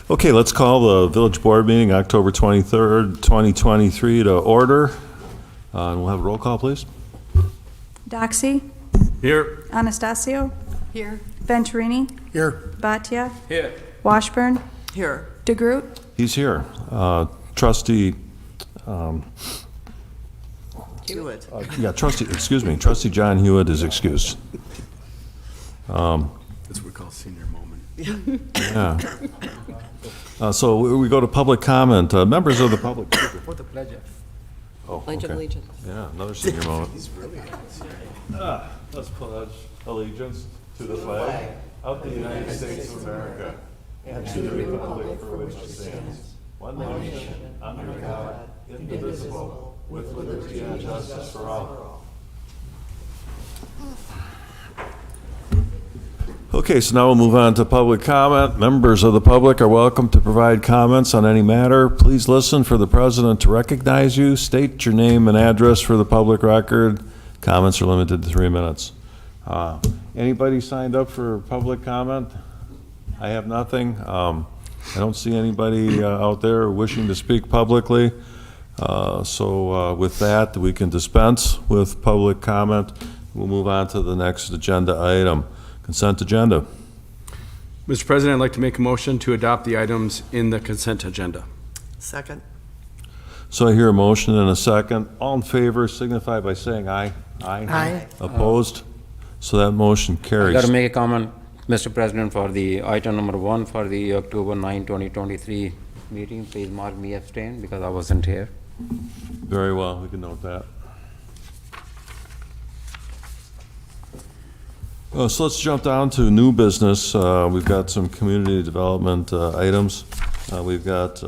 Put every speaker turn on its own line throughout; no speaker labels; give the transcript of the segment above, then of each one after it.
Okay, let's call the village board meeting October 23rd, 2023 to order. And we'll have a roll call, please.
Doxy.
Here.
Anastasio.
Here.
Venturini.
Here.
Bhatia.
Here.
Washburn.
Here.
DeGroot.
He's here. Trustee,
Hewitt.
Trustee John Hewitt is excused.
That's what we call senior moment.
Yeah. So we go to public comment. Members of the public.
For the pledge.
Oh,
Pledge of
okay.
Allegiance.
Yeah, another senior moment. Let's pledge allegiance to the flag of the United States of America and to the republic for which it stands, one nation, under God, indivisible, with liberty and justice for all. Okay, so now we'll move on to public comment. Members of the public are welcome to provide comments on any matter. Please listen for the president to recognize you. State your name and address for the public record. Comments are limited to 3 minutes. Anybody signed up for public comment? I have nothing. I don't see anybody out there wishing to speak publicly. So with that, we can dispense with public comment. We'll move on to the next agenda item. Consent agenda.
Mr. President, I'd like to make a motion to adopt the items in the consent agenda.
Second.
So I hear a motion and a second. All in favor signify by saying aye.
Aye.
Opposed? So that motion
I
carries.
got to make a comment, Mr. President, for the item number 1 for the October 9, 2023 meeting. Please mark me abstain because I wasn't here.
Very well, we can note that. So let's jump down to new business. We've got some community development items. We've got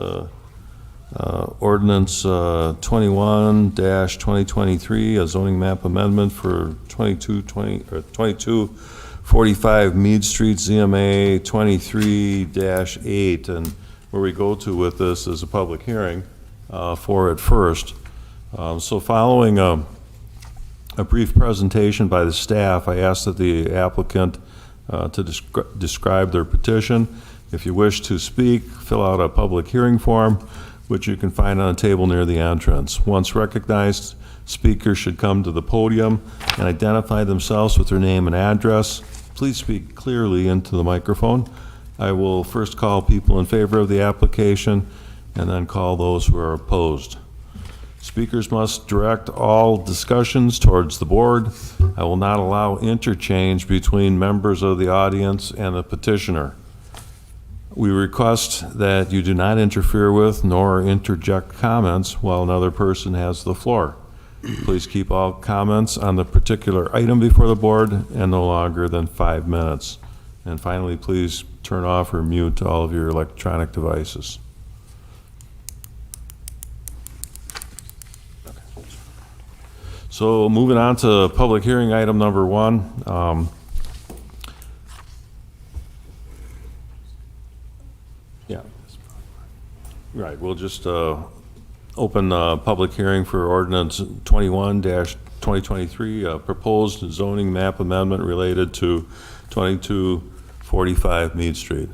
Ordinance 21-2023, a zoning map amendment for 2245 Mead Street, ZMA 23-8. And where we go to with this is a public hearing for it first. So following a brief presentation by the staff, I asked that the applicant to describe their petition. If you wish to speak, fill out a public hearing form, which you can find on a table near the entrance. Once recognized, speakers should come to the podium and identify themselves with their name and address. Please speak clearly into the microphone. I will first call people in favor of the application and then call those who are opposed. Speakers must direct all discussions towards the board. I will not allow interchange between members of the audience and the petitioner. We request that you do not interfere with nor interject comments while another person has the floor. Please keep all comments on the particular item before the board and no longer than 5 minutes. And finally, please turn off or mute all of your electronic devices. So moving on to public hearing item number 1. Yeah. Right, we'll just open public hearing for ordinance 21-2023, proposed zoning map amendment related to 2245 Mead Street.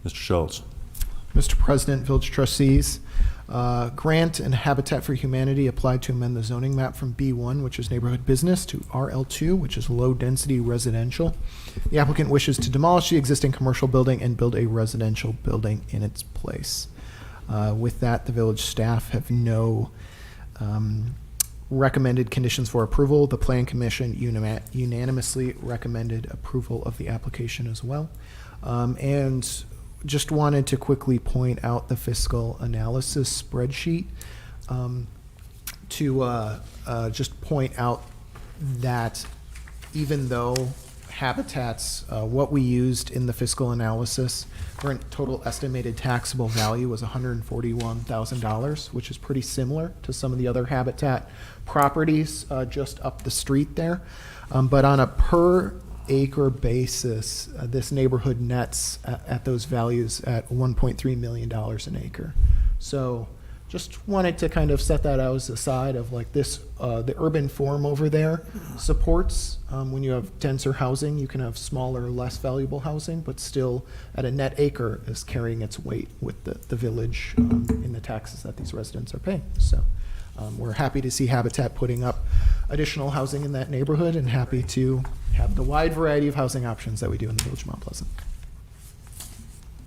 Mr. Schultz.
Mr. President, village trustees, Grant and Habitat for Humanity applied to amend the zoning map from B1, which is neighborhood business, to RL2, which is low density residential. The applicant wishes to demolish the existing commercial building and build a residential building in its place. With that, the village staff have no recommended conditions for approval. The Plan Commission unanimously recommended approval of the application as well. And just wanted to quickly point out the fiscal analysis spreadsheet to just point out that even though Habitat's, what we used in the fiscal analysis for a total estimated taxable value was $141,000, which is pretty similar to some of the other Habitat properties just up the street there. But on a per acre basis, this neighborhood nets at those values at $1.3 million an acre. So just wanted to kind of set that out as a side of like this, the urban form over there supports, when you have denser housing, you can have smaller, less valuable housing, but still at a net acre is carrying its weight with the village in the taxes that these residents are paying. So we're happy to see Habitat putting up additional housing in that neighborhood and happy to have the wide variety of housing options that we do in the village of Mount Pleasant.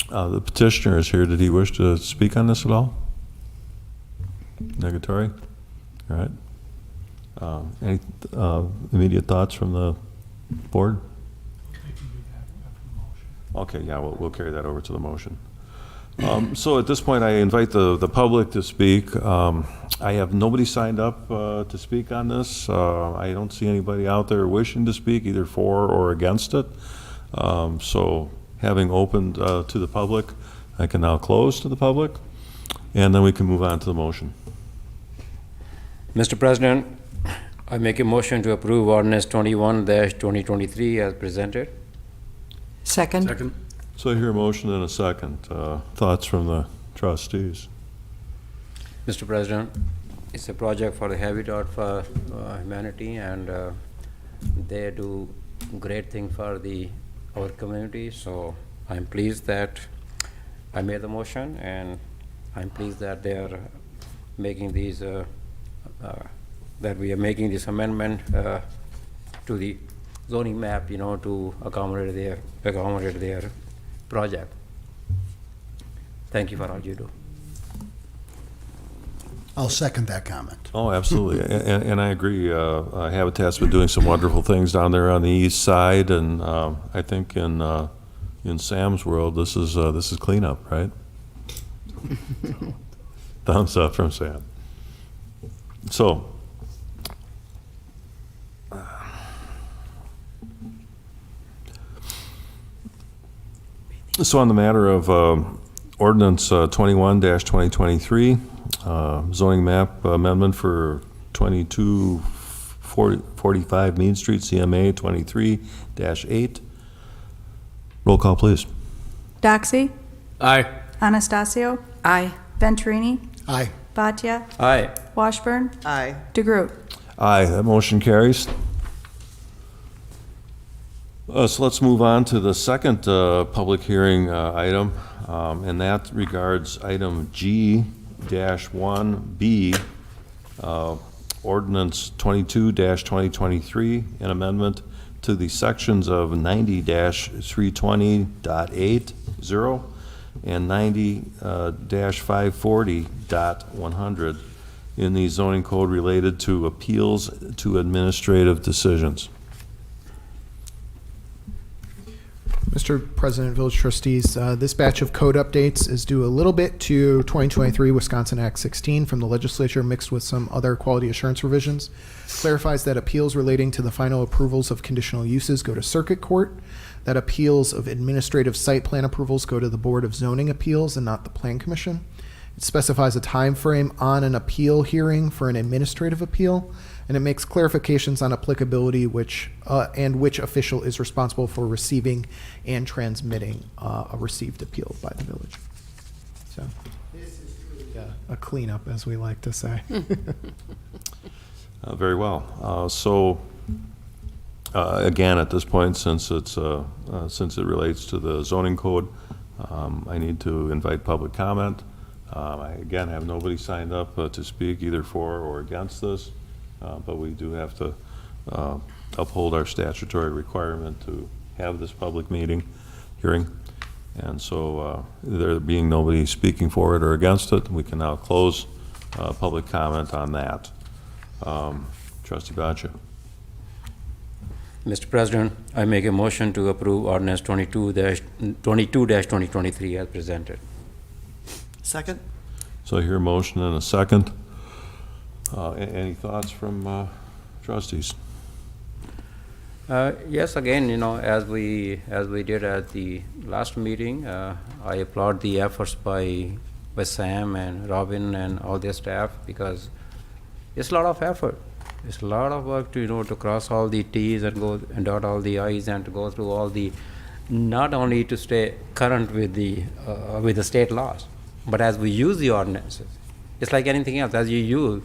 The petitioner is here. Did he wish to speak on this at all? Negatory? All right. Any immediate thoughts from the board? Okay, yeah, we'll carry that over to the motion. So at this point, I invite the public to speak. I have nobody signed up to speak on this. I don't see anybody out there wishing to speak either for or against it. So having opened to the public, I can now close to the public, and then we can move on to the motion.
Mr. President, I make a motion to approve Ordinance 21-2023 as presented.
Second.
Second.
So I hear a motion and a second. Thoughts from the trustees?
Mr. President, it's a project for the Habitat for Humanity, and they do great thing for our community. So I'm pleased that I made the motion, and I'm pleased that they are making these, that we are making this amendment to the zoning map, to accommodate their project. Thank you for all you do.
I'll second that comment.
Oh, absolutely, and I agree. Habitat's been doing some wonderful things down there on the east side, and I think in Sam's world, this is cleanup, right? Thumbs up from Sam. So, on the matter of Ordinance 21-2023, zoning map amendment for 2245 Mead Street, CMA 23-8. Roll call, please.
Doxy?
Aye.
Anastasio?
Aye.
Venturini?
Aye.
Bhatia?
Aye.
Washburn?
Aye.
DeGroot?
Aye, that motion carries. So let's move on to the second public hearing item, and that regards item G-1B, Ordinance 22-2023, an amendment to the sections of 90-320.80 and 90-540.100 in the zoning code related to appeals to administrative decisions.
Mr. President, Village Trustees, this batch of code updates is due a little bit to 2023 Wisconsin Act 16 from the legislature mixed with some other quality assurance revisions. Clarifies that appeals relating to the final approvals of conditional uses go to circuit court, that appeals of administrative site plan approvals go to the Board of Zoning Appeals and not the Plan Commission. It specifies a time frame on an appeal hearing for an administrative appeal, and it makes clarifications on applicability which official is responsible for receiving and transmitting a received appeal by the village. So this is truly a cleanup, as we like to say.
Very well. Again, at this point, since it relates to the zoning code, I need to invite public comment. I again have nobody signed up to speak either for or against this, but we do have to uphold our statutory requirement to have this public hearing. And so there being nobody speaking for it or against it, we can now close public comment on that. Trustee Bhatia.
Mr. President, I make a motion to approve Ordinance 22-2023 as presented.
Second.
So I hear a motion and a second. Any thoughts from trustees?
Yes, again, as we did at the last meeting, I applaud the efforts by Sam and Robin and all their staff, because it's a lot of effort. It's a lot of work to to cross all the T's and go and dot all the I's and to go through all the, not only to stay current with the state laws, but as we use the ordinances, it's like anything else. As you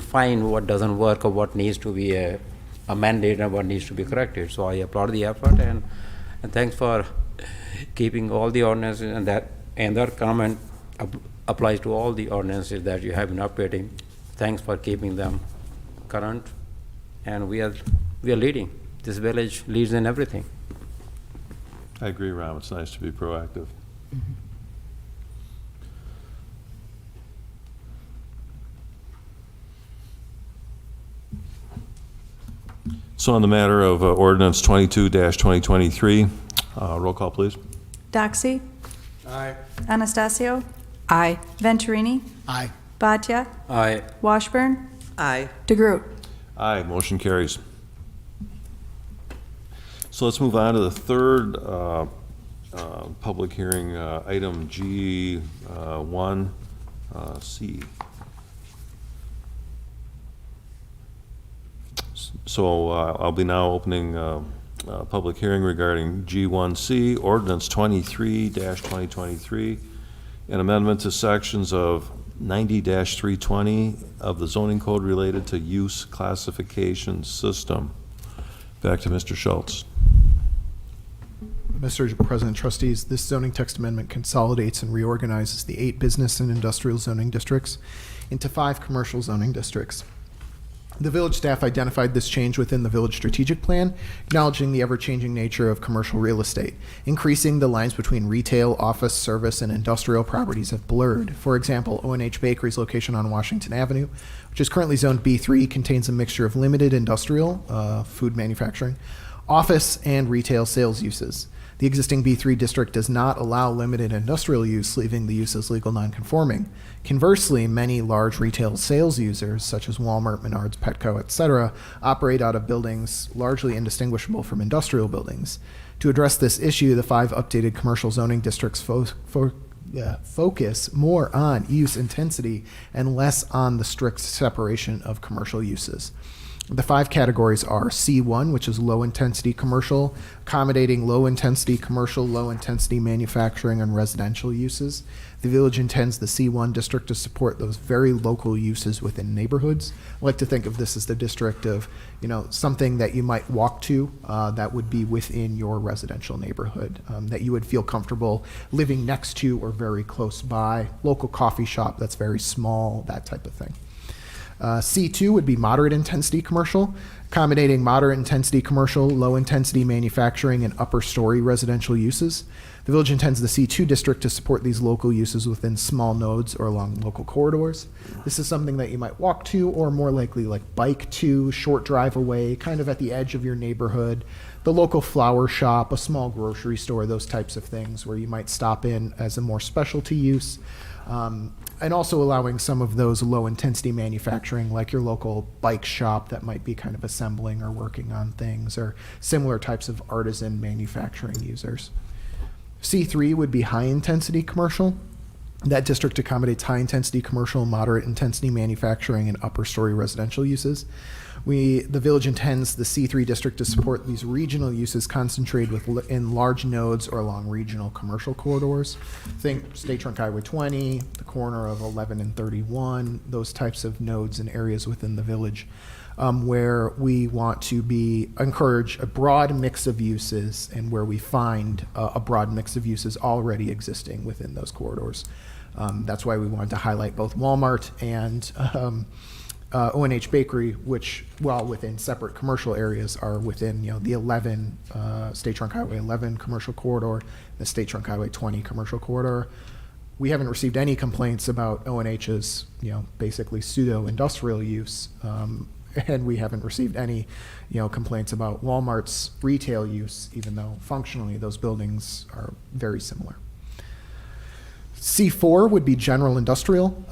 find what doesn't work or what needs to be amended and what needs to be corrected. So I applaud the effort and thanks for keeping all the ordinances and that comment applies to all the ordinances that you have been updating. Thanks for keeping them current, and we are leading. This village leads in everything.
I agree, Ram. It's nice to be proactive. So on the matter of ordinance 22-2023, roll call, please.
Doxy?
Aye.
Anastasio?
Aye.
Venturini,
Aye.
Bhatia?
Aye.
Washburn?
Aye.
DeGroot?
Aye, motion carries. So let's move on to the third public hearing, item G1C. So I'll be now opening a public hearing regarding G1C, ordinance 23-2023, an amendment to sections of 90-320 of the zoning code related to use classification system. Back to Mr. Schultz.
Mr. President, trustees, this zoning text amendment consolidates and reorganizes the 8 business and industrial zoning districts into 5 commercial zoning districts. The village staff identified this change within the village strategic plan, acknowledging the ever-changing nature of commercial real estate. Increasing the lines between retail, office, service, and industrial properties have blurred. For example, O&H Bakery's location on Washington Avenue, which is currently zoned B3, contains a mixture of limited industrial, food manufacturing, office, and retail sales uses. The existing B3 district does not allow limited industrial use, leaving the use as legal nonconforming. Conversely, many large retail sales users, such as Walmart, Menards, Petco, etc., operate out of buildings largely indistinguishable from industrial buildings. To address this issue, the 5 updated commercial zoning districts focus more on use intensity and less on the strict separation of commercial uses. The 5 categories are C1, which is low-intensity commercial, accommodating low-intensity commercial, low-intensity manufacturing, and residential uses. The village intends the C1 district to support those very local uses within neighborhoods. I like to think of this as the district of, something that you might walk to that would be within your residential neighborhood, that you would feel comfortable living next to or very close by, local coffee shop that's very small, that type of thing. C2 would be moderate intensity commercial, accommodating moderate intensity commercial, low intensity manufacturing, and upper story residential uses. The village intends the C2 district to support these local uses within small nodes or along local corridors. This is something that you might walk to or more likely like bike to, short drive away, kind of at the edge of your neighborhood, the local flower shop, a small grocery store, those types of things where you might stop in as a more specialty use. And also allowing some of those low-intensity manufacturing, like your local bike shop that might be kind of assembling or working on things, or similar types of artisan manufacturing users. C3 would be high-intensity commercial. That district accommodates high-intensity commercial, moderate-intensity manufacturing, and upper-story residential uses. The village intends the C3 district to support these regional uses concentrated in large nodes or along regional commercial corridors. Think State Trunk Highway 20, the corner of 11 and 31, those types of nodes and areas within the village where we want to encourage a broad mix of uses and where we find a broad mix of uses already existing within those corridors. That's why we wanted to highlight both Walmart and O&H Bakery, which, while within separate commercial areas, are within the 11 State Trunk Highway 11 commercial corridor, the State Trunk Highway 20 commercial corridor. We haven't received any complaints about O&H's basically pseudo-industrial use, and we haven't received any complaints about Walmart's retail use, even though functionally those buildings are very similar. C4 would be general industrial.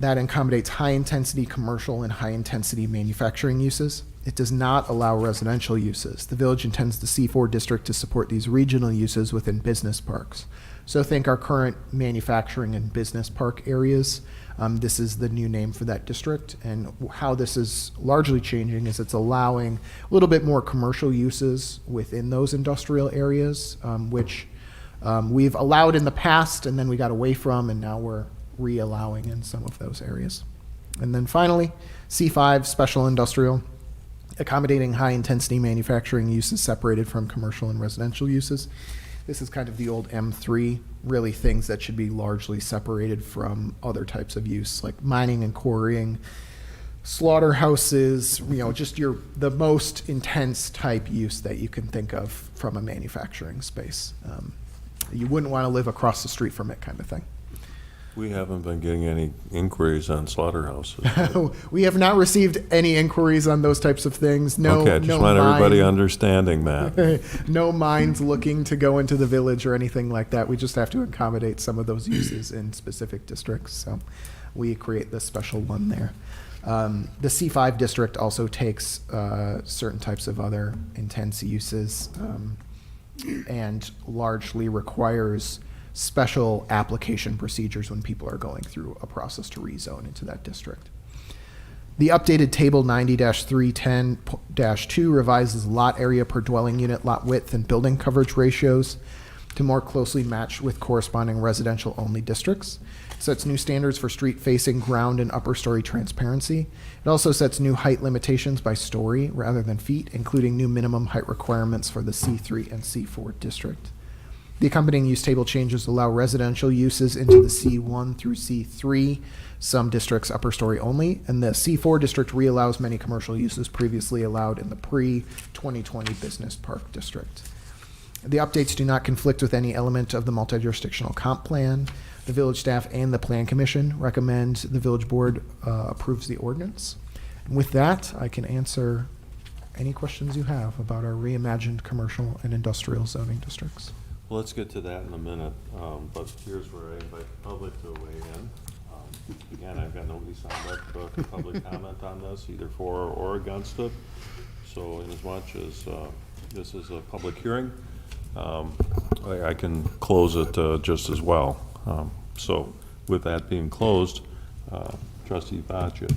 That accommodates high-intensity commercial and high-intensity manufacturing uses. It does not allow residential uses. The village intends the C4 district to support these regional uses within business parks. So think our current manufacturing and business park areas. This is the new name for that district. And how this is largely changing is it's allowing a little bit more commercial uses within those industrial areas, which we've allowed in the past, and then we got away from, and now we're re-allowing in some of those areas. And then finally, C5, special industrial, accommodating high-intensity manufacturing uses separated from commercial and residential uses. This is kind of the old M3, really things that should be largely separated from other types of use, like mining and quarrying, slaughterhouses, just the most intense type use that you can think of from a manufacturing space. You wouldn't want to live across the street from it, kind of thing.
We haven't been getting any inquiries on slaughterhouses.
We have not received any inquiries on those types of things. No,
Okay, I just
no
want everybody
mine-
understanding that.
no mines looking to go into the village or anything like that. We just have to accommodate some of those uses in specific districts. So we create the special one there. The C5 district also takes certain types of other intense uses and largely requires special application procedures when people are going through a process to rezone into that district. The updated table 90-310-2 revises lot area per dwelling unit, lot width, and building coverage ratios to more closely match with corresponding residential-only districts. It sets new standards for street-facing, ground, and upper-story transparency. It also sets new height limitations by story rather than feet, including new minimum height requirements for the C3 and C4 district. The accompanying use table changes allow residential uses into the C1 through C3, some districts upper story only, and the C4 district reallows many commercial uses previously allowed in the pre-2020 business park district. The updates do not conflict with any element of the multi-jurisdictional comp plan. The village staff and the plan commission recommend the village board approves the ordinance. And with that, I can answer any questions you have about our reimagined commercial and industrial zoning districts.
Well, let's get to that in a minute, but here's where I invite the public to weigh in. Again, I've got nobody signed up for public comment on this, either for or against it. So inasmuch as this is a public hearing, I can close it just as well. So with that being closed, Trustee Boccia.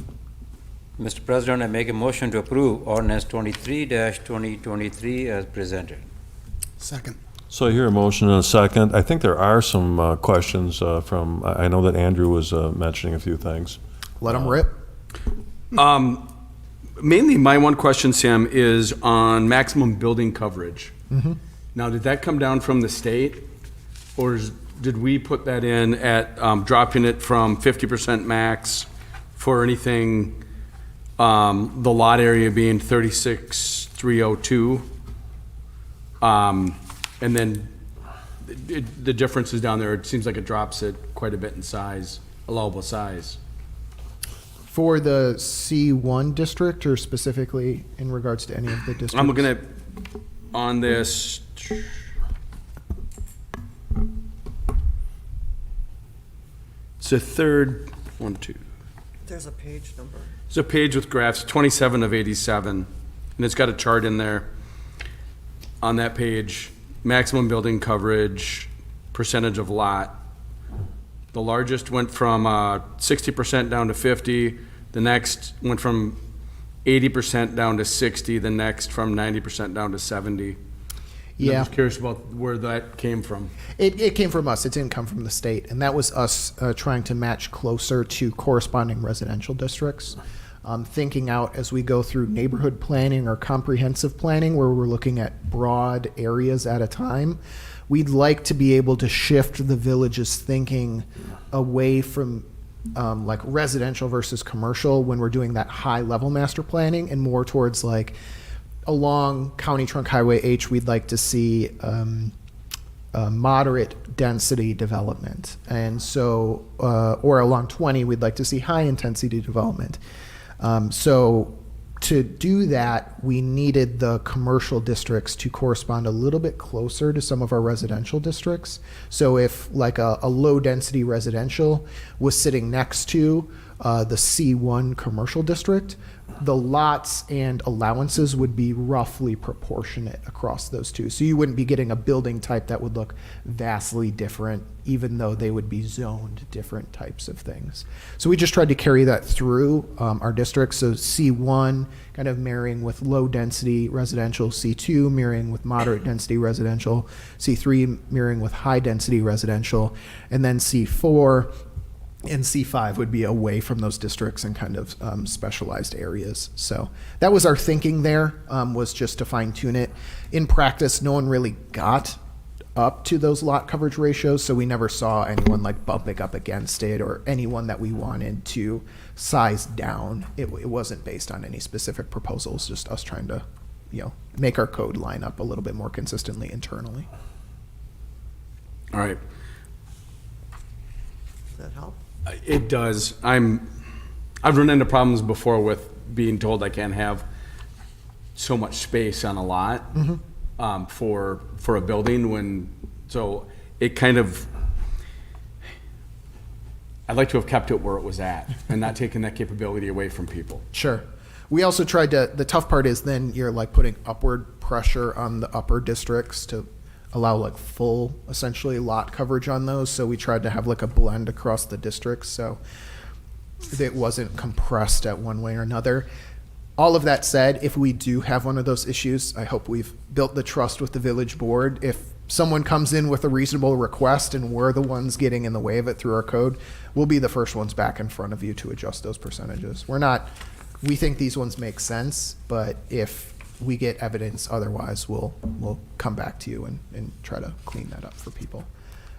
Mr. President, I make a motion to approve ordinance 23-2023 as presented.
Second.
So I hear a motion and a second. I think there are some questions from, I know that Andrew was mentioning a few things.
Let them rip.
Mainly, my one question, Sam, is on maximum building coverage. Now, did that come down from the state, or did we put that in at dropping it from 50% max for anything, the lot area being 36,302? And then the difference is down there. It seems like it drops it quite a bit in size, allowable size.
For the C1 district, or specifically in regards to any of the districts?
I'm looking at, on this, it's a third,
There's a page number.
it's a page with graphs, 27 of 87, and it's got a chart in there on that page. Maximum building coverage, percentage of lot. The largest went from 60% down to 50. The next went from 80% down to 60. The next from 90% down to 70.
Yeah.
I'm just curious about where that came from.
It came from us. It didn't come from the state. And that was us trying to match closer to corresponding residential districts. Thinking out as we go through neighborhood planning or comprehensive planning, where we're looking at broad areas at a time, we'd like to be able to shift the village's thinking away from like residential versus commercial when we're doing that high level master planning, and more towards like along County Trunk Highway H, we'd like to see moderate density development. And so, or along 20, we'd like to see high intensity development. So to do that, we needed the commercial districts to correspond a little bit closer to some of our residential districts. So if like a low density residential was sitting next to the C1 commercial district, the lots and allowances would be roughly proportionate across those two. So you wouldn't be getting a building type that would look vastly different, even though they would be zoned different types of things. So we just tried to carry that through our districts. So C1 kind of marrying with low density residential, C2 mirroring with moderate density residential, C3 mirroring with high density residential, and then C4 And C5 would be away from those districts and kind of specialized areas. So that was our thinking there, was just to fine tune it. In practice, no one really got up to those lot coverage ratios, so we never saw anyone like bumping up against it or anyone that we wanted to size down. It wasn't based on any specific proposals, just us trying to, make our code line up a little bit more consistently internally.
All right.
Does that help?
It does. I've run into problems before with being told I can't have so much space on a lot for a building so it kind of, I'd like to have kept it where it was at and not taken that capability away from people.
Sure. We also tried to, the tough part is then you're like putting upward pressure on the upper districts to allow like full, essentially, lot coverage on those. So we tried to have like a blend across the districts so it wasn't compressed at one way or another. All of that said, if we do have one of those issues, I hope we've built the trust with the village board. If someone comes in with a reasonable request and we're the ones getting in the way of it through our code, we'll be the first ones back in front of you to adjust those percentages. We think these ones make sense, but if we get evidence otherwise, we'll come back to you and try to clean that up for people.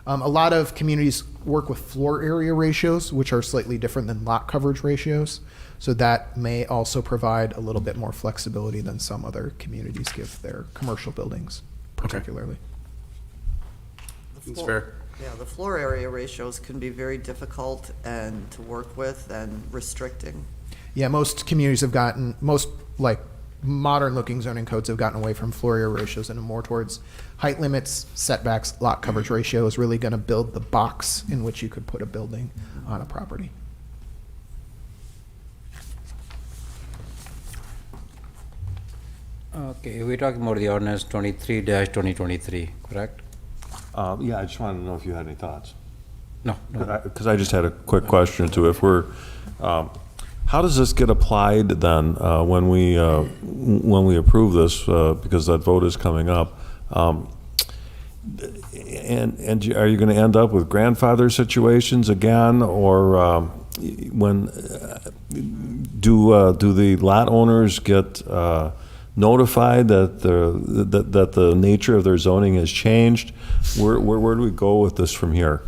A lot of communities work with floor area ratios, which are slightly different than lot coverage ratios. So that may also provide a little bit more flexibility than some other communities give their commercial buildings, particularly.
The
That's
floor-
fair.
Yeah, the floor area ratios can be very difficult and to work with and restricting.
Yeah, most communities have gotten, most like modern looking zoning codes have gotten away from floor area ratios and more towards height limits, setbacks. Lot coverage ratio is really going to build the box in which you could put a building on a property.
Okay, we're talking about the ordinance 23-2023, correct?
Yeah, I just wanted to know if you had any thoughts.
No, no.
Because I just had a quick question too. If we're, how does this get applied then when we approve this? Because that vote is coming up. And are you going to end up with grandfather situations again, or when do the lot owners get notified that the nature of their zoning has changed? Where do we go with this from here?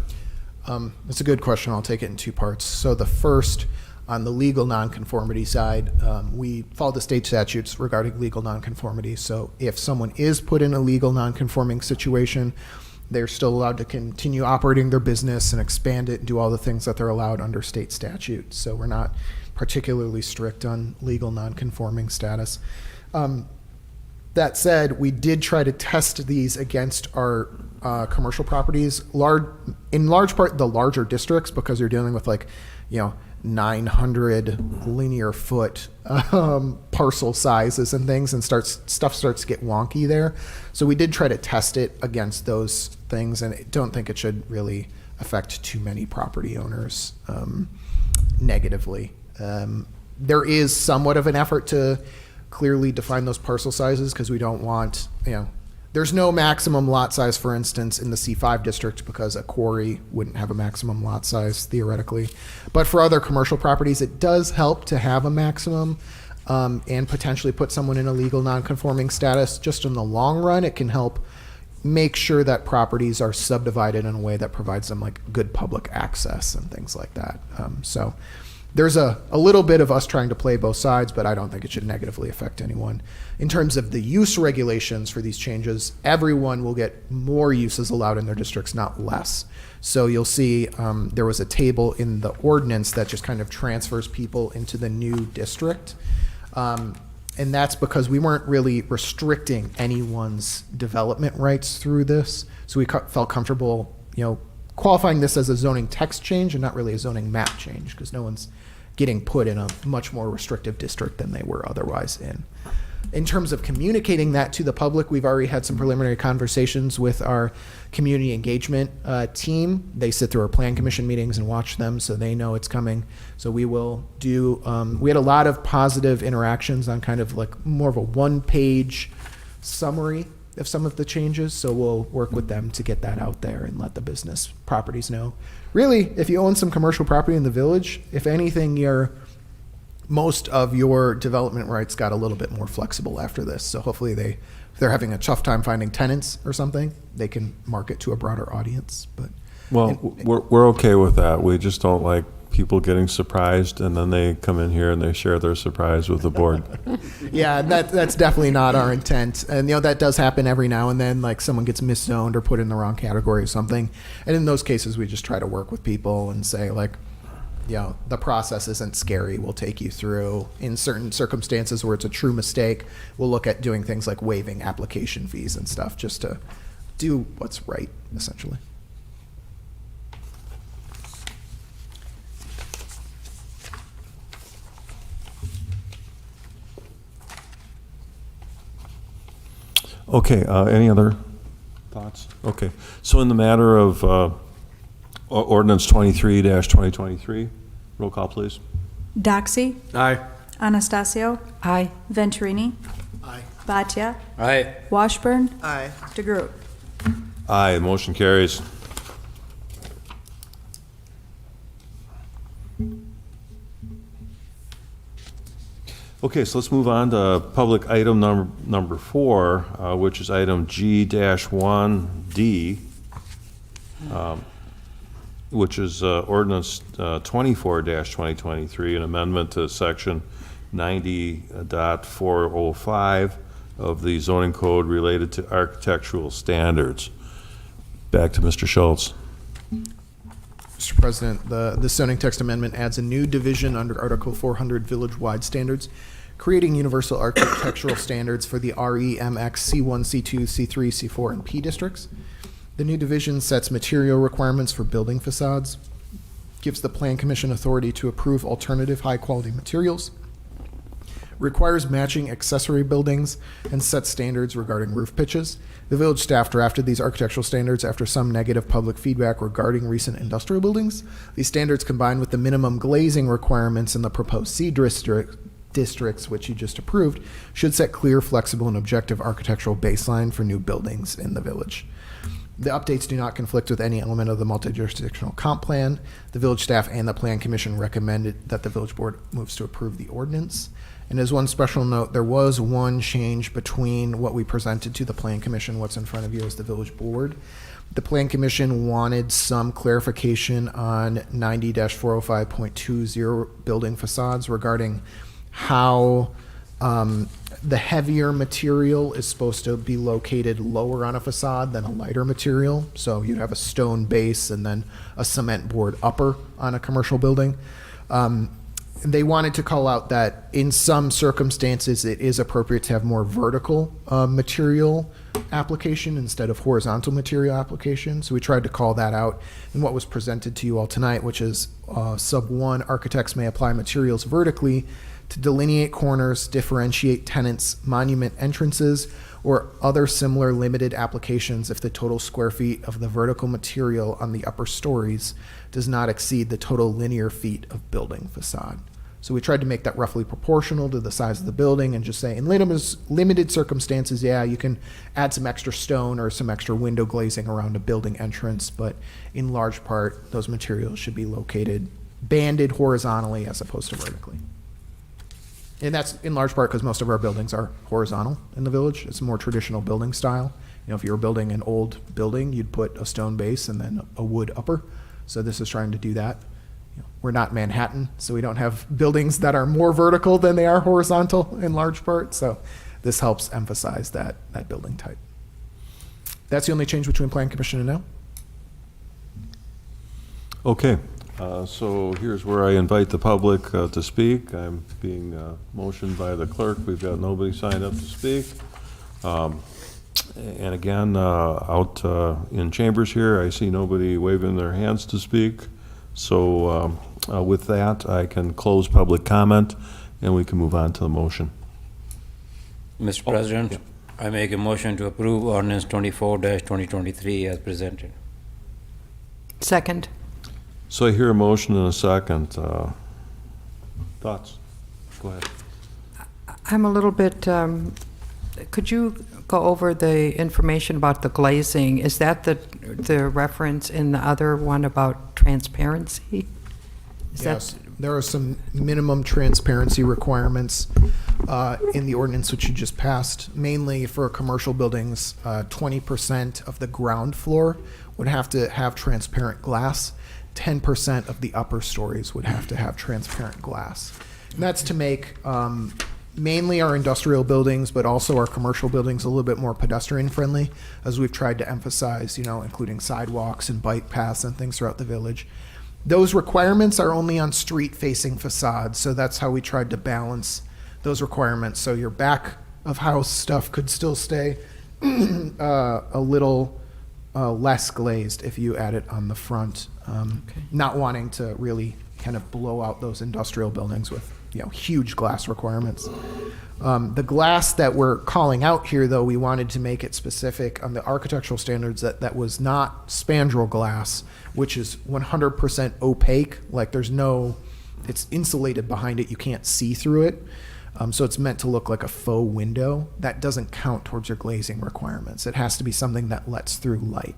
It's a good question. I'll take it in two parts. So the first, on the legal nonconformity side, we follow the state statutes regarding legal nonconformity. So if someone is put in a legal nonconforming situation, they're still allowed to continue operating their business and expand it and do all the things that they're allowed under state statute. So we're not particularly strict on legal nonconforming status. That said, we did try to test these against our commercial properties, in large part the larger districts, because you're dealing with 900 linear foot parcel sizes and things, and stuff starts to get wonky there. So we did try to test it against those things, and I don't think it should really affect too many property owners negatively. There is somewhat of an effort to clearly define those parcel sizes, because we don't want, there's no maximum lot size, for instance, in the C5 district, because a quarry wouldn't have a maximum lot size theoretically. But for other commercial properties, it does help to have a maximum and potentially put someone in a legal nonconforming status. Just in the long run, it can help make sure that properties are subdivided in a way that provides them good public access and things like that. So there's a little bit of us trying to play both sides, but I don't think it should negatively affect anyone. In terms of the use regulations for these changes, everyone will get more uses allowed in their districts, not less. So you'll see there was a table in the ordinance that just kind of transfers people into the new district. And that's because we weren't really restricting anyone's development rights through this. So we felt comfortable, qualifying this as a zoning text change and not really a zoning map change, because no one's getting put in a much more restrictive district than they were otherwise in. In terms of communicating that to the public, we've already had some preliminary conversations with our community engagement team. They sit through our plan commission meetings and watch them, so they know it's coming. So we will do, we had a lot of positive interactions on kind of more of a one-page summary of some of the changes, so we'll work with them to get that out there and let the business properties know. Really, if you own some commercial property in the village, if anything, most of your development rights got a little bit more flexible after this. So hopefully if they're having a tough time finding tenants or something, they can market to a broader audience. But
Well, we're okay with that. We just don't like people getting surprised, and then they come in here and they share their surprise with the board.
yeah, that's definitely not our intent. And, that does happen every now and then, like someone gets miszoned or put in the wrong category or something. And in those cases, we just try to work with people and say, like, the process isn't scary. We'll take you through. In certain circumstances where it's a true mistake, we'll look at doing things like waiving application fees and stuff just to do what's right, essentially.
Okay, any other thoughts? Okay, so in the matter of Ordinance 23-2023, roll call, please.
Doxy,
Aye.
Anastasio,
Aye.
Venturini,
Aye.
Bhatia,
Aye.
Washburn,
Aye.
DeGroot.
Aye, the motion carries. Okay, so let's move on to public item number 4, which is item G-1D, which is ordinance 24-2023, an amendment to section 90.405 of the zoning code related to architectural standards. Back to Mr. Schultz.
Mr. President, the zoning text amendment adds a new division under Article 400 Village-Wide Standards, creating universal architectural standards for the RE, MX, C1, C2, C3, C4, and P districts. The new division sets material requirements for building facades, gives the Plan Commission authority to approve alternative high-quality materials, requires matching accessory buildings, and sets standards regarding roof pitches. The village staff drafted these architectural standards after some negative public feedback regarding recent industrial buildings. These standards, combined with the minimum glazing requirements in the proposed C districts, which you just approved, should set clear, flexible, and objective architectural baseline for new buildings in the village. The updates do not conflict with any element of the multi-jurisdictional comp plan. The village staff and the Plan Commission recommended that the village board moves to approve the ordinance. And as one special note, there was one change between what we presented to the Plan Commission, what's in front of you as the village board. The Plan Commission wanted some clarification on 90-405.20 building facades regarding how the heavier material is supposed to be located lower on a facade than a lighter material. So you'd have a stone base and then a cement board upper on a commercial building. They wanted to call out that in some circumstances it is appropriate to have more vertical material application instead of horizontal material application. So we tried to call that out in what was presented to you all tonight, which is sub 1, architects may apply materials vertically to delineate corners, differentiate tenants, monument entrances, or other similar limited applications if the total square feet of the vertical material on the upper stories does not exceed the total linear feet of building facade. So we tried to make that roughly proportional to the size of the building and just say in limited circumstances, yeah, you can add some extra stone or some extra window glazing around a building entrance, but in large part, those materials should be located banded horizontally as opposed to vertically. And that's in large part because most of our buildings are horizontal in the village. It's a more traditional building style. You know, if you were building an old building, you'd put a stone base and then a wood upper. So this is trying to do that. You know, we're not Manhattan, so we don't have buildings that are more vertical than they are horizontal in large part. So this helps emphasize that building type. That's the only change between Plan Commission and now.
Okay, so here's where I invite the public to speak. I'm being motioned by the clerk. We've got nobody signed up to speak. And again, out in chambers here, I see nobody waving their hands to speak. So with that, I can close public comment and we can move on to the motion.
Mr. President, I make a motion to approve ordinance 24-2023 as presented.
Second.
So I hear a motion and a second. Thoughts? Go ahead.
I'm a little bit Could you go over the information about the glazing? Is that the reference in the other one about transparency? Is that-
Yes, there are some minimum transparency requirements in the ordinance which you just passed, mainly for commercial buildings. 20% of the ground floor would have to have transparent glass. 10% of the upper stories would have to have transparent glass. And that's to make mainly our industrial buildings, but also our commercial buildings a little bit more pedestrian friendly, as we've tried to emphasize, including sidewalks and bike paths and things throughout the village. Those requirements are only on street-facing facades, so that's how we tried to balance those requirements. So your back of house stuff could still stay a little less glazed if you add it on the front, not wanting to really kind of blow out those industrial buildings with huge glass requirements. The glass that we're calling out here, though, we wanted to make it specific on the architectural standards that was not spandrel glass, which is 100% opaque. Like it's insulated behind it. You can't see through it. So it's meant to look like a faux window. That doesn't count towards your glazing requirements. It has to be something that lets through light.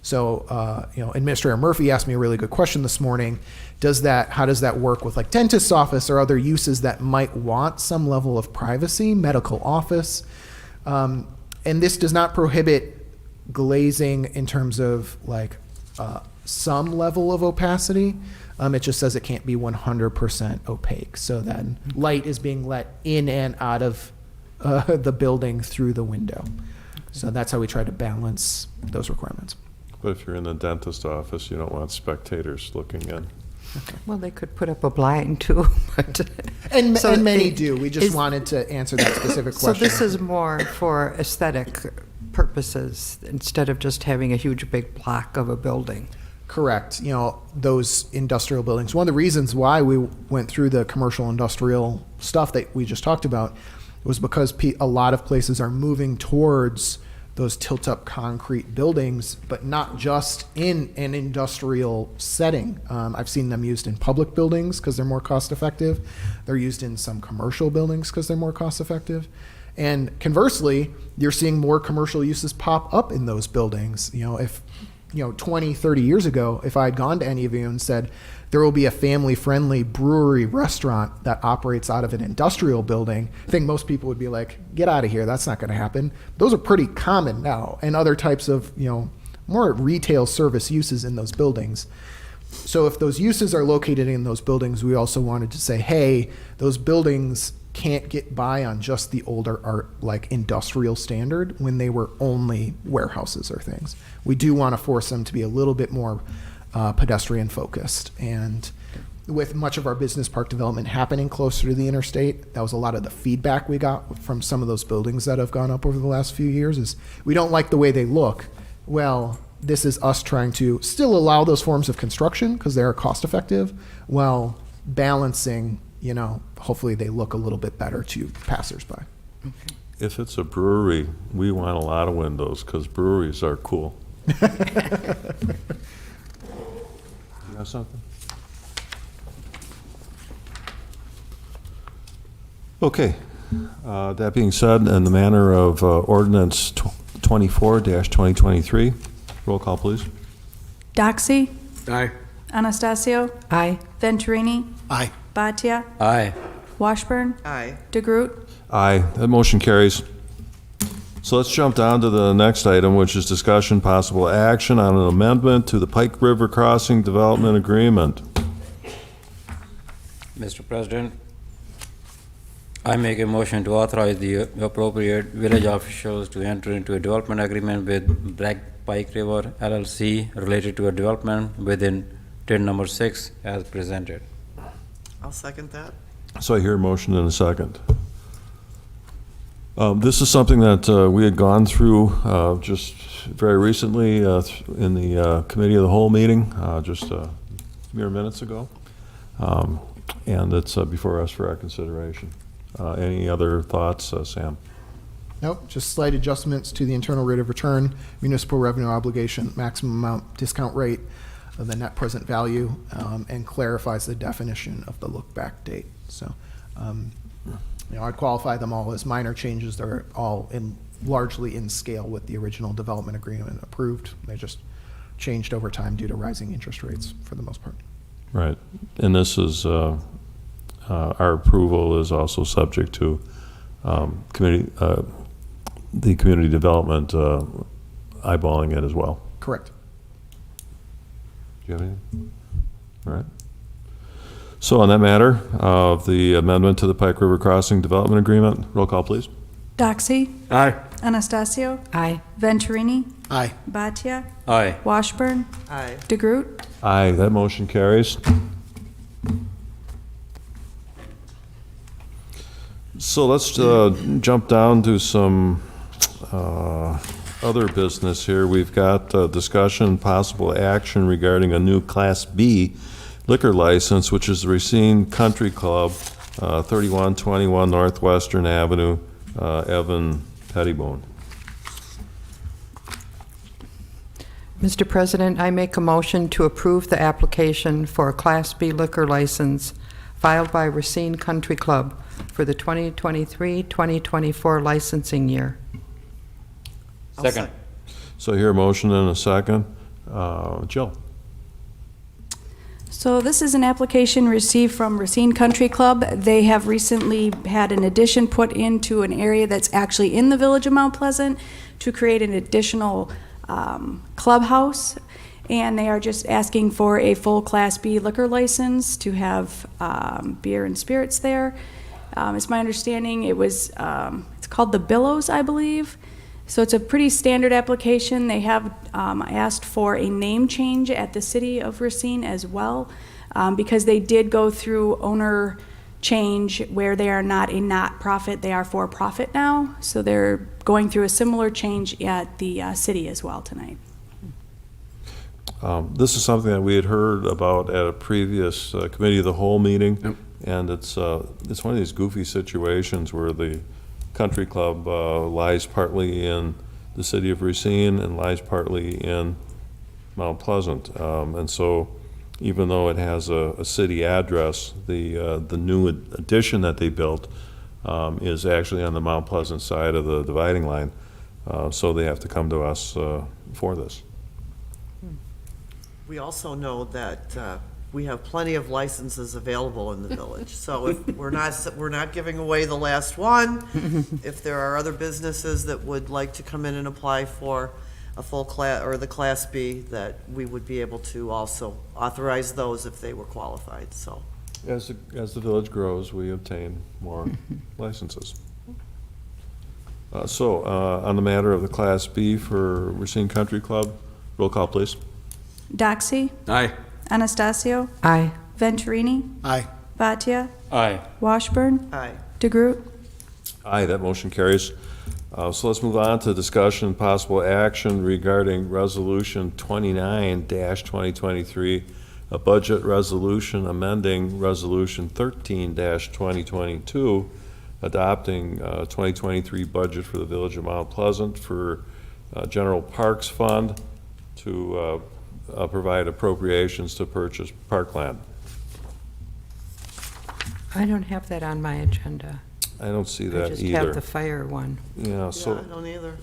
So, Administrator Murphy asked me a really good question this morning. How does that work with like dentist's office or other uses that might want some level of privacy, medical office? And this does not prohibit glazing in terms of like some level of opacity. It just says it can't be 100% opaque. So then light is being let in and out of the building through the window. So that's how we try to balance those requirements.
But if you're in the dentist office, you don't want spectators looking in.
Well, they could put up a blind too, but.
And
So
many
it-
do. We just
is-
wanted to answer that specific
So
question.
this is more for aesthetic purposes instead of just having a huge big block of a building.
Correct. Those industrial buildings. One of the reasons why we went through the commercial industrial stuff that we just talked about was because a lot of places are moving towards those tilt-up concrete buildings, but not just in an industrial setting. I've seen them used in public buildings because they're more cost-effective. They're used in some commercial buildings because they're more cost-effective. And conversely, you're seeing more commercial uses pop up in those buildings. If 20, 30 years ago, if I had gone to any of you and said, there will be a family-friendly brewery restaurant that operates out of an industrial building, I think most people would be like, get out of here, that's not going to happen. Those are pretty common now, and other types of, more retail service uses in those buildings. So if those uses are located in those buildings, we also wanted to say, hey, those buildings can't get by on just the older art, like industrial standard, when they were only warehouses or things. We do want to force them to be a little bit more pedestrian focused. And with much of our business park development happening closer to the interstate, that was a lot of the feedback we got from some of those buildings that have gone up over the last few years is, we don't like the way they look. Well, this is us trying to still allow those forms of construction because they are cost effective, while balancing, hopefully they look a little bit better to passersby.
If it's a brewery, we want a lot of windows because breweries are cool. You have something? Okay. That being said, in the manner of Ordinance 24-2023, roll call, please.
Doxy,
Aye.
Anastasio,
Aye.
Venturini,
Aye.
Bhatia,
Aye.
Washburn,
Aye.
DeGroot,
Aye, that motion carries. So let's jump down to the next item, which is discussion possible action on an amendment to the Pike River Crossing Development Agreement.
Mr. President, I make a motion to authorize the appropriate village officials to enter into a development agreement with Black Pike River LLC related to a development within TID number 6 as presented.
I'll second that.
So I hear a motion in a second. This is something that we had gone through just very recently in the Committee of the Whole meeting, just mere minutes ago. And it's before us for our consideration. Any other thoughts, Sam?
Nope, just slight adjustments to the internal rate of return, municipal revenue obligation, maximum amount, discount rate of the net present value, and clarifies the definition of the look-back date. So I'd qualify them all as minor changes. They're all largely in scale with the original development agreement approved. They just changed over time due to rising interest rates for the most part.
Right. And this is, our approval is also subject to the community development eyeballing it as well.
Correct.
Do you have anything? All right. So on that matter of the amendment to the Pike River Crossing Development Agreement, roll call, please.
Doxy,
Aye.
Anastasio,
Aye.
Venturini,
Aye.
Bhatia,
Aye.
Washburn,
Aye.
DeGroot,
Aye, that motion carries. So let's jump down to some other business here. We've got discussion, possible action regarding a new Class B liquor license, which is the Racine Country Club, 3121 Northwestern Avenue, Evan Pettibone.
Mr. President, I make a motion to approve the application for a Class B liquor license filed by Racine Country Club for the 2023-2024 licensing year.
Second.
So here, a motion and a second. Jill?
So this is an application received from Racine Country Club. They have recently had an addition put into an area that's actually in the village of Mount Pleasant to create an additional clubhouse. And they are just asking for a full Class B liquor license to have beer and spirits there. It's my understanding it's called the Billows, I believe. So it's a pretty standard application. They have asked for a name change at the city of Racine as well, because they did go through owner change where they are not a not-profit, they are for profit now. So they're going through a similar change at the city as well tonight.
This is something that we had heard about at a previous committee of the whole meeting.
Yep.
And it's one of these goofy situations where the country club lies partly in the city of Racine and lies partly in Mount Pleasant. And so even though it has a city address, the new addition that they built is actually on the Mount Pleasant side of the dividing line. So they have to come to us for this.
We also know that we have plenty of licenses available in the village. So if we're not giving away the last one. If there are other businesses that would like to come in and apply for a full class or the Class B, that we would be able to also authorize those if they were qualified. So
As the village grows, we obtain more licenses. So on the matter of the Class B for Racine Country Club, roll call, please.
Doxy,
Aye.
Anastasio,
Aye.
Venturini,
Aye.
Bhatia,
Aye.
Washburn,
aye.
DeGroot,
Aye, that motion carries. So let's move on to discussion and possible action regarding Resolution 29-2023, a budget resolution amending Resolution 13-2022, adopting 2023 budget for the Village of Mount Pleasant for General Parks Fund to provide appropriations to purchase parkland.
I don't have that on my agenda.
I don't see
I
that
just
either.
have the fire one.
Yeah,
Yeah, I
so,
don't either.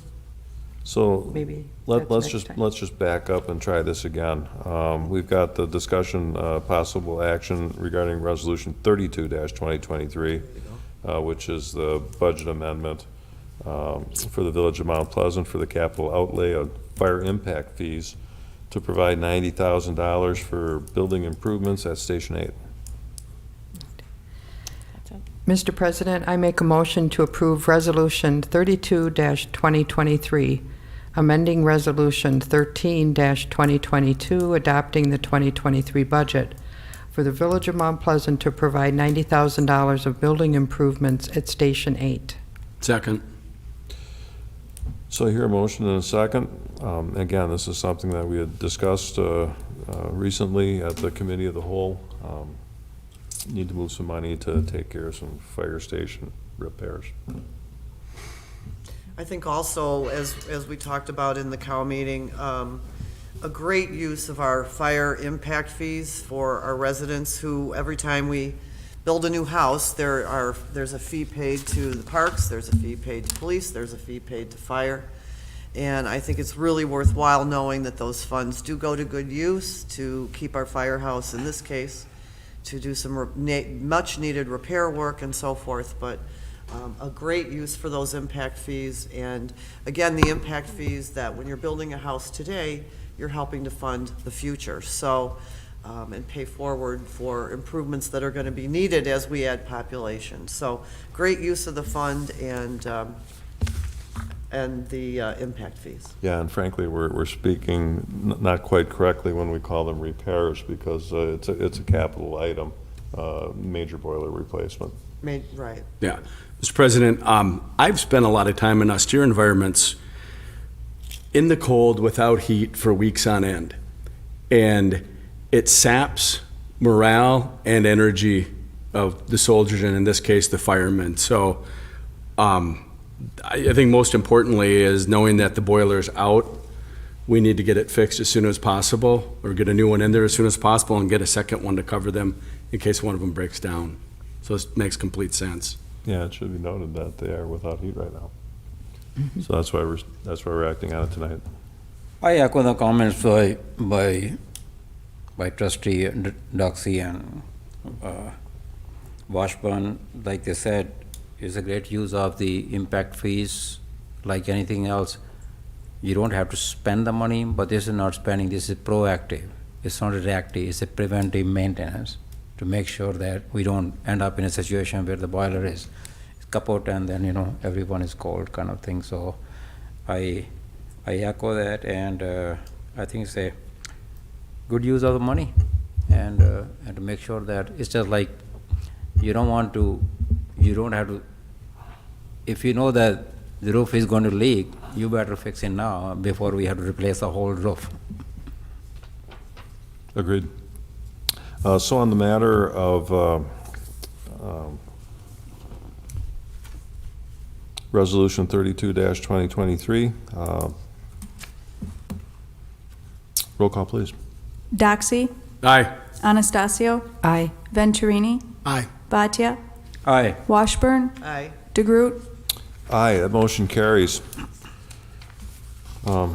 so
Maybe
let's
that's
just,
next time.
let's just back up and try this again. We've got the discussion, possible action regarding Resolution 32-2023, which is the budget amendment for the Village of Mount Pleasant for the capital outlay of fire impact fees to provide $90,000 for building improvements at Station 8.
Mr. President, I make a motion to approve Resolution 32-2023, amending Resolution 13-2022, adopting the 2023 budget for the Village of Mount Pleasant to provide $90,000 of building improvements at Station 8.
Second.
So I hear a motion and a second. Again, this is something that we had discussed recently at the Committee of the Whole. Need to move some money to take care of some fire station repairs.
I think also, as we talked about in the cow meeting, a great use of our fire impact fees for our residents who, every time we build a new house, there's a fee paid to the parks, there's a fee paid to police, there's a fee paid to fire. And I think it's really worthwhile knowing that those funds do go to good use, to keep our firehouse, in this case, to do some much-needed repair work and so forth, but a great use for those impact fees. And again, the impact fees that when you're building a house today, you're helping to fund the future. So, and pay forward for improvements that are going to be needed as we add population. So great use of the fund and the impact fees.
Yeah, and frankly, we're speaking not quite correctly when we call them repairs, because it's a capital item, major boiler replacement.
Right.
Yeah. Mr. President, I've spent a lot of time in austere environments in the cold without heat for weeks on end. And it saps morale and energy of the soldiers, and in this case, the firemen. So I think most importantly is knowing that the boiler is out. We need to get it fixed as soon as possible, or get a new one in there as soon as possible, and get a second one to cover them in case one of them breaks down. So it makes complete sense.
Yeah, it should be noted that they are without heat right now. So that's why we're acting on it tonight.
I echo the comments by Trustee Doxey and Washburn. Like they said, it's a great use of the impact fees. Like anything else, you don't have to spend the money, but this is not spending, this is proactive. It's not reactive, it's a preventive maintenance to make sure that we don't end up in a situation where the boiler is kaput and then, everyone is cold kind of thing. So I echo that, and I think it's a good use of the money, and to make sure that it's just like you don't have to, if you know that the roof is going to leak, you better fix it now before we have to replace the whole roof.
Agreed. So on the matter of Resolution 32-2023, roll call, please.
Doxey,
Aye.
Anastasio,
Aye.
Aye.
Venturini, Bhatia,
Aye.
Washburn,
Aye.
DeGroot,
Aye, that motion carries. I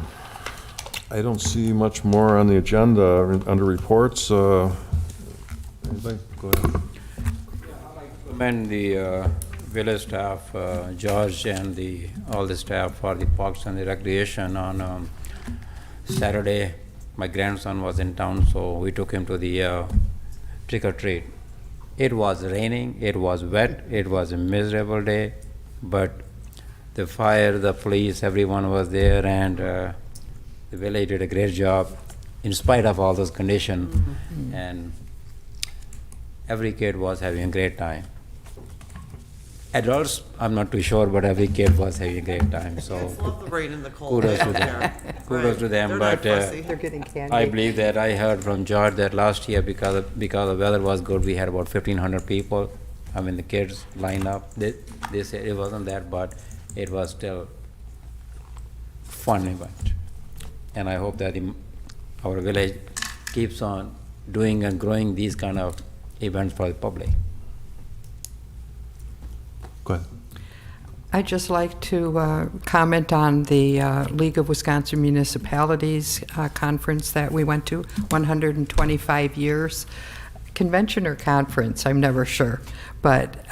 don't see much more on the agenda under reports. Anything? Go ahead.
Commend the village staff, George and all the staff for the parks and the recreation on Saturday. My grandson was in town, so we took him to the trick or treat. It was raining, it was wet, it was a miserable day, but the fire, the police, everyone was there, and the village did a great job in spite of all those conditions. Mm-hmm. And every kid was having a great time. Adults, I'm not too sure, but every kid was having a great time. So
Kids love the rain and the cold.
kudos to
out
them.
there.
Kudos
Right.
to them.
They're
But
not fussy.
They're getting candy.
I believe that I heard from George that last year, because the weather was good, we had about 1,500 people. I mean, the kids lined up. They said it wasn't that, but it was still fun event. And I hope that our village keeps on doing and growing these kind of events for the public.
Go ahead.
I'd just like to comment on the League of Wisconsin Municipalities conference that we went to, 125 years. Convention or conference, I'm never sure. But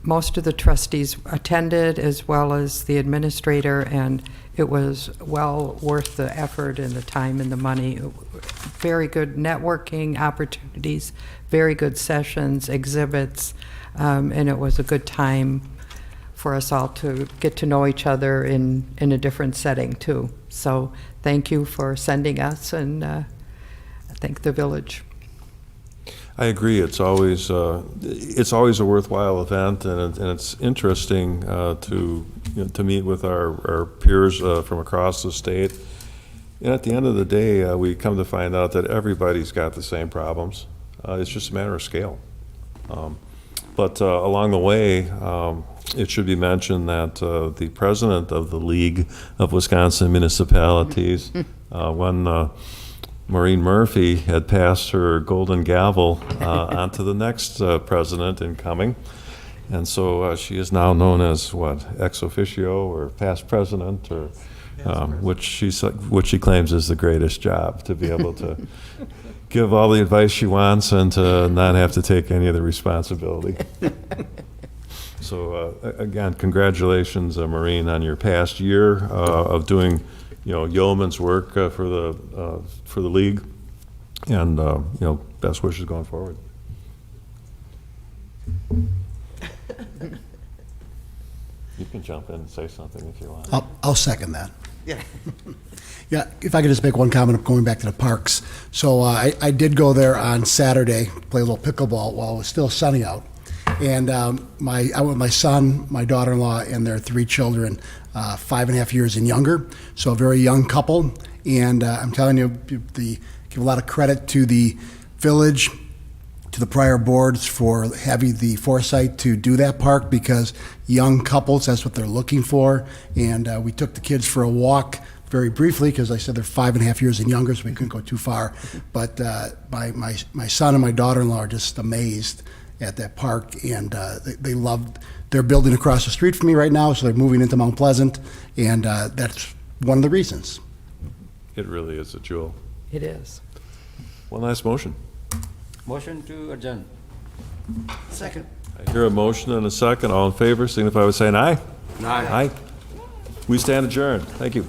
most of the trustees attended, as well as the administrator, and it was well worth the effort and the time and the money. Very good networking opportunities, very good sessions, exhibits, and it was a good time for us all to get to know each other in a different setting too. So thank you for sending us, and thank the village.
I agree. It's always a worthwhile event, and it's interesting to meet with our peers from across the state. And at the end of the day, we come to find out that everybody's got the same problems. It's just a matter of scale. But along the way, it should be mentioned that the president of the League of Wisconsin Municipalities, when Maureen Murphy had passed her golden gavel on to the next president incoming. And so she is now known as, what, ex officio or past president, or which she claims is the greatest job, to be able to give all the advice she wants and to not have to take any of the responsibility. So again, congratulations, Maureen, on your past year of doing, yeoman's work for the league, and best wishes going forward. You can jump in and say something if you want.
I'll second that.
Yeah.
Yeah, if I could just make one comment going back to the parks. So I did go there on Saturday, play a little pickleball while it was still sunny out. And I went with my son, my daughter-in-law, and their 3 children, 5.5 years and younger. So a very young couple. And I'm telling you, give a lot of credit to the village, to the prior boards for having the foresight to do that park, because young couples, that's what they're looking for. And we took the kids for a walk very briefly, because I said they're 5.5 years and younger, so we couldn't go too far. But my son and my daughter-in-law are just amazed at that park, and they loved. They're building across the street from me right now, so they're moving into Mount Pleasant, and that's one of the reasons.
It really is a jewel.
It is.
One last motion.
Motion to adjourn.
Second.
I hear a motion and a second. All in favor, signify by saying aye.
Aye.
Aye. We stand adjourned. Thank you.